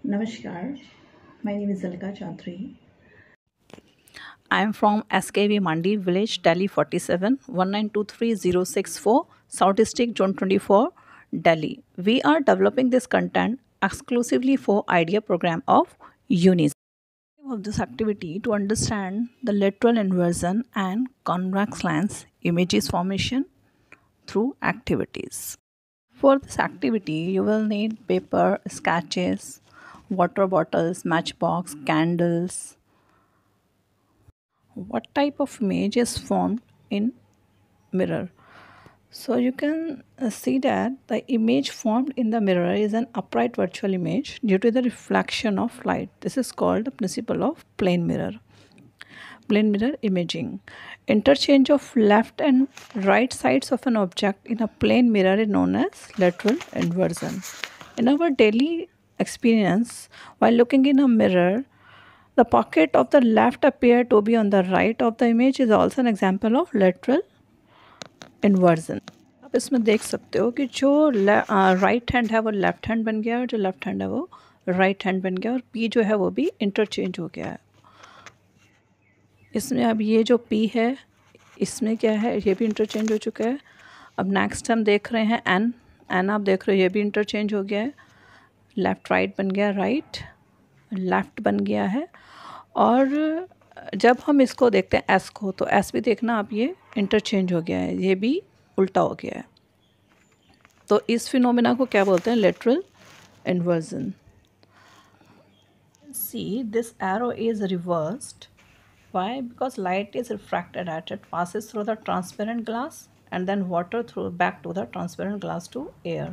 Namaskar, my name is Alka Chaudhary. I am from SKV Mandi Village, Delhi 47, 1923-064, South District, Zone 24, Delhi. We are developing this content exclusively for IDEA program of UNIS. Of this activity to understand the lateral inversion and convex lens images formation through activities. For this activity, you will need paper, sketches, water bottles, matchbox, candles. What type of image is formed in mirror? So you can see that the image formed in the mirror is an upright virtual image due to the reflection of light. This is called the principle of plane mirror. Plane mirror imaging. Interchange of left and right sides of an object in a plane mirror is known as lateral inversion. In our daily experience, while looking in a mirror, the pocket of the left appear to be on the right of the image is also an example of lateral inversion. आप इसमें देख सकते हो कि जो right hand है वो left hand बन गया और जो लेफ्ट हैंड है वो राइट हैंड बन गया और पी जो है वो भी इंटरचेंज हो गया है. इसमें अब ये जो पी है इसमें क्या है, ये भी इंटरचेंज हो चुका है. अब नेक्स्ट हम देख रहे हैं एन. एन आप देख रहे हो ये भी इंटरचेंज हो गया है. लेफ़्ट राइट बन गया, राइट लेफ़्ट बन गया है. और जब हम इसको देखते हैं एस को, तो एस भी देखना आप ये इंटरचेंज हो गया है, ये भी उल्टा हो गया है. तो इस फिनोमेना को क्या बोलते हैं? Lateral inversion. See this arrow is reversed. Why? Because light is refracted at it, passes through the transparent glass and then water through back to the transparent glass to air.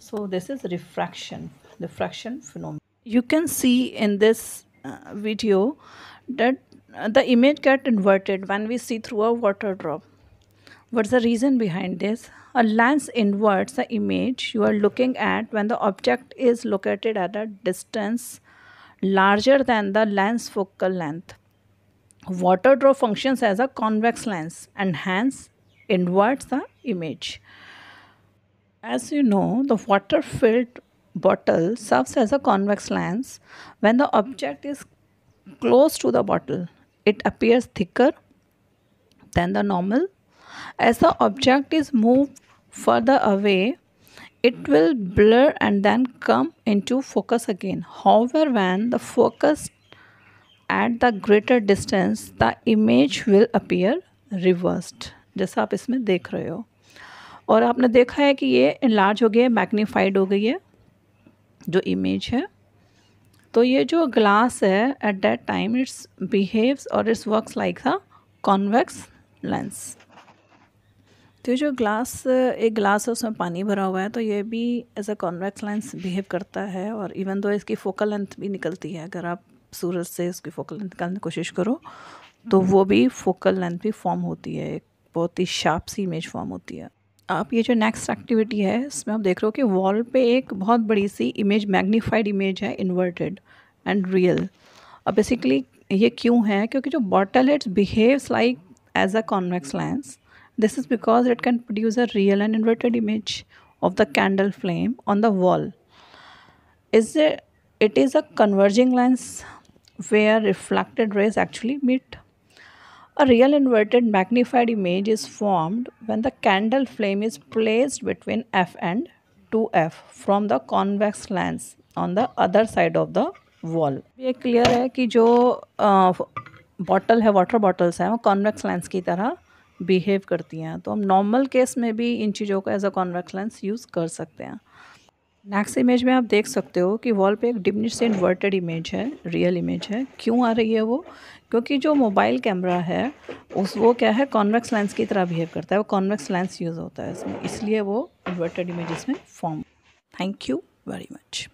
So this is refraction phenomenon. You can see in this video that the image get inverted when we see through a water drop. What's the reason behind this? A lens inverts the image you are looking at when the object is located at a distance larger than the lens focal length. Water drop functions as a convex lens and hence inverts the image. As you know, the water filled bottle serves as a convex lens. When the object is close to the bottle, it appears thicker than the normal. As the object is moved further away, it will blur and then come into focus again. However, when the focus at the greater distance, the image will appear reversed. जैसा आप इसमें देख रहे हो. और आपने देखा है कि ये enlarge हो गया, मैग्नीफाइड हो गई है जो इमेज है. तो ये जो ग्लास है at that time its behaves और its works like a convex lens. तो जो ग्लास, एक ग्लास है उसमें पानी भरा हुआ है, तो ये भी as a convex lens behave करता है. और इवन दो इसकी फोकल लेंथ भी निकलती है, अगर आप सूरज से इसकी फोकल लेंथ निकालने की कोशिश करो तो वो भी फोकल लेंथ भी फॉर्म होती है, एक बहुत ही शार्प सी इमेज फॉर्म होती है. आप ये जो नेक्स्ट एक्टिविटी है इसमें आप देख रहे हो कि वॉल पे एक बहुत बड़ी सी इमेज, मैग्नीफाइड इमेज है, इन्वर्टेड एंड रियल. अब बेसिकली ये क्यों है? क्योंकि जो बॉटल है it's behaves like as a convex lens. This is because it can produce a real and inverted image of the candle flame on the wall. It is a converging lens where reflected rays actually meet. A real inverted magnified image is formed when the candle flame is placed between f and 2f from the convex lens on the other side of the wall. ये clear है कि जो bottle है, water bottles हैं, वो convex lens की तरह behave करती हैं. तो हम नॉर्मल केस में भी इन चीज़ों को as a convex lens use कर सकते हैं. नेक्स्ट इमेज में आप देख सकते हो कि वॉल पे एक डिमिनिश से इन्वर्टेड इमेज है, रियल इमेज है. क्यों आ रही है वो? क्योंकि जो मोबाइल कैमरा है वो क्या है, कॉन्वेक्स लेंस की तरह बिहेव करता है, वो कॉन्वेक्स लेंस यूज़ होता है इसमें, इसलिए वो इन्वर्टेड इमेज इसमें form. Thank you very much.